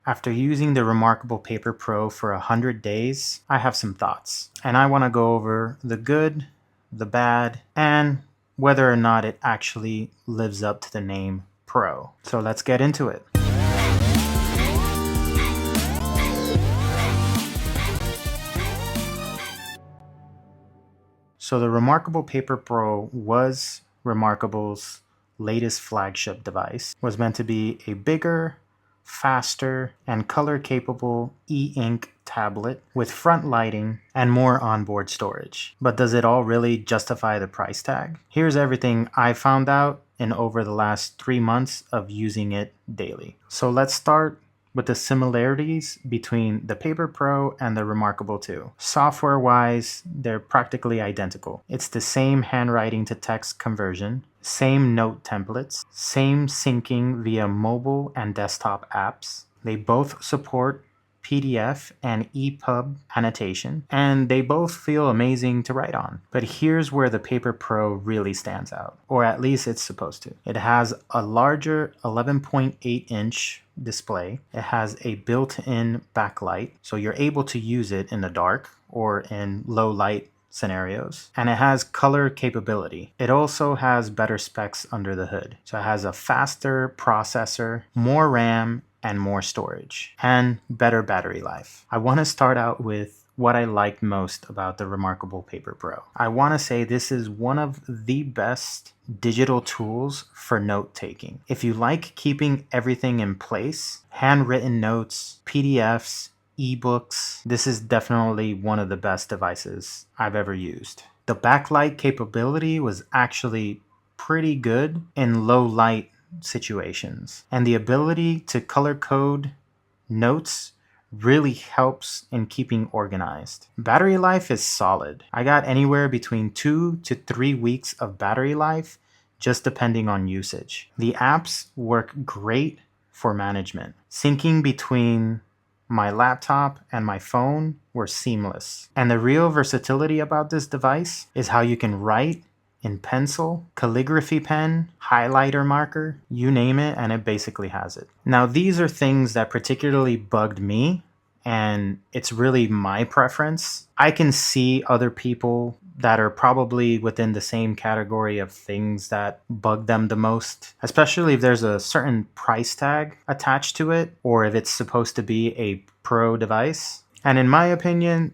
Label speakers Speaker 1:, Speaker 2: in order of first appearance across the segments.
Speaker 1: After using the Remarkable Paper Pro for 100 days, I have some thoughts. And I want to go over the good, the bad, and whether or not it actually lives up to the name Pro. So let's get into it. So the Remarkable Paper Pro was Remarkable's latest flagship device. It was meant to be a bigger, faster, and color-capable e-ink tablet with front lighting and more onboard storage. But does it all really justify the price tag? Here's everything I found out in over the last 3 months of using it daily. So let's start with the similarities between the Paper Pro and the Remarkable 2. Software-wise, they're practically identical. It's the same handwriting to text conversion, same note templates, same syncing via mobile and desktop apps. They both support PDF and EPUB annotation, and they both feel amazing to write on. But here's where the Paper Pro really stands out, or at least it's supposed to. It has a larger 11.8-inch display. It has a built-in backlight, so you're able to use it in the dark or in low light scenarios, and it has color capability. It also has better specs under the hood. So it has a faster processor, more RAM, and more storage, and better battery life. I want to start out with what I liked most about the Remarkable Paper Pro. I want to say this is one of the best digital tools for note-taking. If you like keeping everything in place, handwritten notes, PDFs, ebooks, this is definitely one of the best devices I've ever used. The backlight capability was actually pretty good in low light situations, and the ability to color code notes really helps in keeping organized. Battery life is solid. I got anywhere between 2 to 3 weeks of battery life, just depending on usage. The apps work great for management. Syncing between my laptop and my phone were seamless. And the real versatility about this device is how you can write in pencil, calligraphy pen, highlighter marker, you name it, and it basically has it. Now, these are things that particularly bugged me, and it's really my preference. I can see other people that are probably within the same category of things that bug them the most, especially if there's a certain price tag attached to it, or if it's supposed to be a pro device. And in my opinion,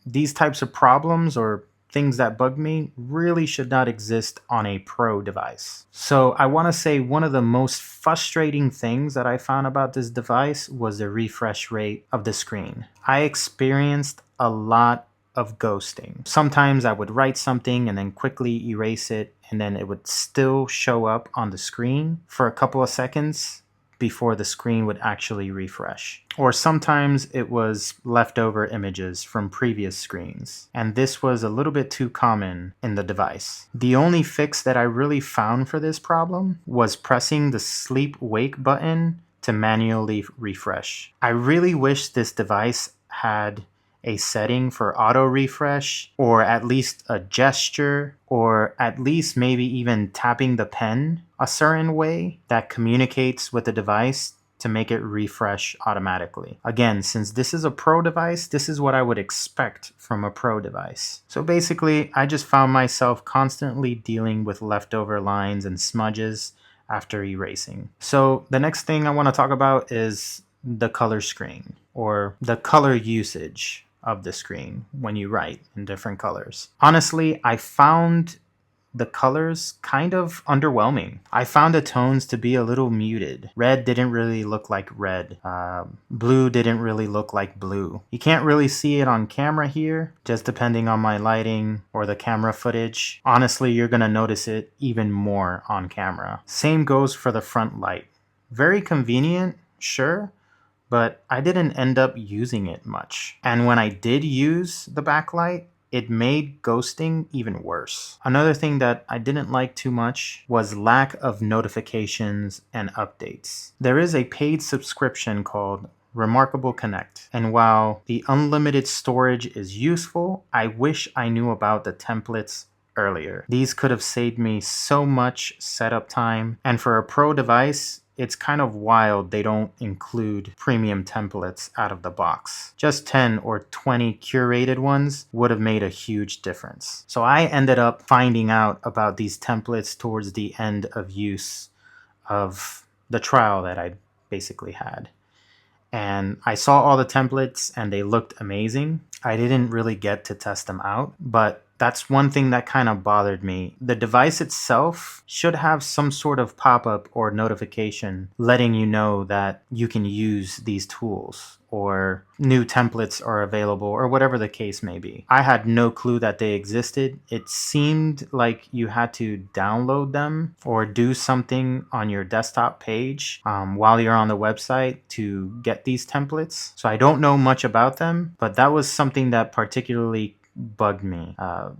Speaker 1: these types of problems or things that bug me really should not exist on a pro device. So I want to say one of the most frustrating things that I found about this device was the refresh rate of the screen. I experienced a lot of ghosting. Sometimes I would write something and then quickly erase it, and then it would still show up on the screen for a couple of seconds before the screen would actually refresh. Or sometimes it was leftover images from previous screens, and this was a little bit too common in the device. The only fix that I really found for this problem was pressing the sleep-wake button to manually refresh. I really wish this device had a setting for auto refresh, or at least a gesture, or at least maybe even tapping the pen a certain way that communicates with the device to make it refresh automatically. Again, since this is a pro device, this is what I would expect from a pro device. So basically, I just found myself constantly dealing with leftover lines and smudges after erasing. So the next thing I want to talk about is the color screen, or the color usage of the screen when you write in different colors. Honestly, I found the colors kind of underwhelming. I found the tones to be a little muted. Red didn't really look like red. Blue didn't really look like blue. You can't really see it on camera here, just depending on my lighting or the camera footage. Honestly, you're gonna notice it even more on camera. Same goes for the front light. Very convenient, sure, but I didn't end up using it much. And when I did use the backlight, it made ghosting even worse. Another thing that I didn't like too much was lack of notifications and updates. There is a paid subscription called Remarkable Connect, and while the unlimited storage is useful, I wish I knew about the templates earlier. These could have saved me so much setup time, and for a pro device, it's kind of wild they don't include premium templates out of the box. Just 10 or 20 curated ones would have made a huge difference. So I ended up finding out about these templates towards the end of use of the trial that I basically had. And I saw all the templates and they looked amazing. I didn't really get to test them out, but that's one thing that kind of bothered me. The device itself should have some sort of pop-up or notification letting you know that you can use these tools or new templates are available or whatever the case may be. I had no clue that they existed. It seemed like you had to download them or do something on your desktop page while you're on the website to get these templates. So I don't know much about them, but that was something that particularly bugged me.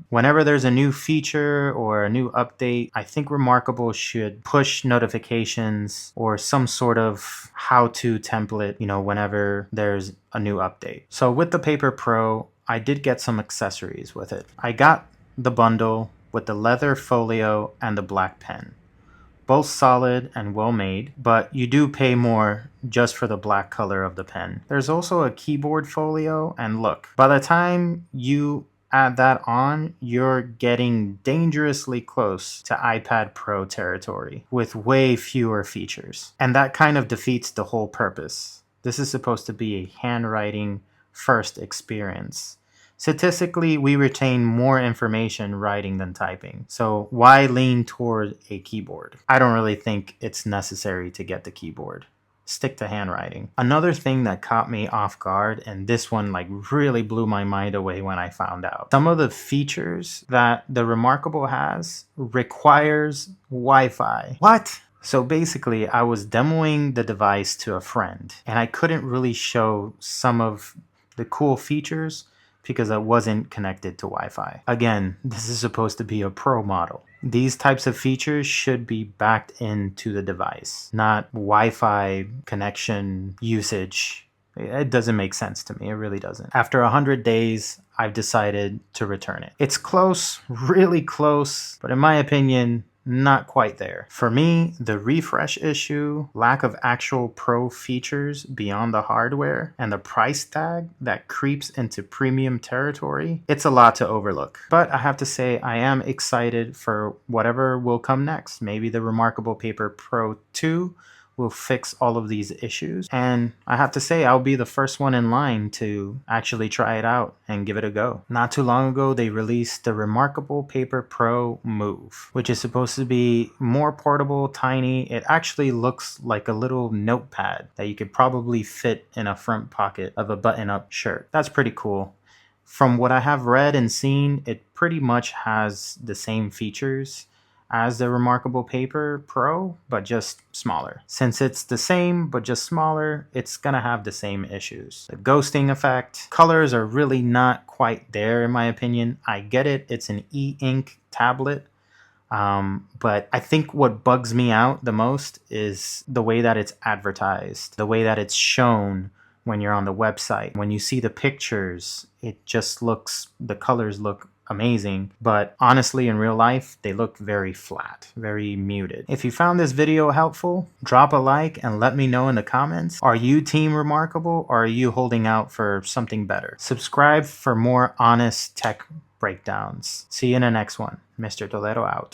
Speaker 1: Whenever there's a new feature or a new update, I think Remarkable should push notifications or some sort of how-to template, whenever there's a new update. So with the Paper Pro, I did get some accessories with it. I got the bundle with the leather folio and the black pen. Both solid and well made, but you do pay more just for the black color of the pen. There's also a keyboard folio, and look, by the time you add that on, you're getting dangerously close to iPad Pro territory with way fewer features. And that kind of defeats the whole purpose. This is supposed to be a handwriting first experience. Statistically, we retain more information writing than typing. So why lean toward a keyboard? I don't really think it's necessary to get the keyboard. Stick to handwriting. Another thing that caught me off guard, and this one really blew my mind away when I found out. Some of the features that the Remarkable has requires Wi-Fi. What? So basically, I was demoing the device to a friend, and I couldn't really show some of the cool features because I wasn't connected to Wi-Fi. Again, this is supposed to be a pro model. These types of features should be backed into the device, not Wi-Fi connection usage. It doesn't make sense to me. It really doesn't. After 100 days, I've decided to return it. It's close, really close, but in my opinion, not quite there. For me, the refresh issue, lack of actual pro features beyond the hardware, and the price tag that creeps into premium territory, it's a lot to overlook. But I have to say, I am excited for whatever will come next. Maybe the Remarkable Paper Pro 2 will fix all of these issues. And I have to say, I'll be the first one in line to actually try it out and give it a go. Not too long ago, they released the Remarkable Paper Pro Move, which is supposed to be more portable, tiny. It actually looks like a little notepad that you could probably fit in a front pocket of a button-up shirt. That's pretty cool. From what I have read and seen, it pretty much has the same features as the Remarkable Paper Pro, but just smaller. Since it's the same, but just smaller, it's gonna have the same issues. The ghosting effect, colors are really not quite there in my opinion. I get it, it's an e-ink tablet, but I think what bugs me out the most is the way that it's advertised, the way that it's shown when you're on the website. When you see the pictures, it just looks, the colors look amazing, but honestly in real life they look very flat, very muted. If you found this video helpful, drop a like and let me know in the comments. Are you Team Remarkable or are you holding out for something better? Subscribe for more honest tech breakdowns. See you in the next one. Mr. Toledo out.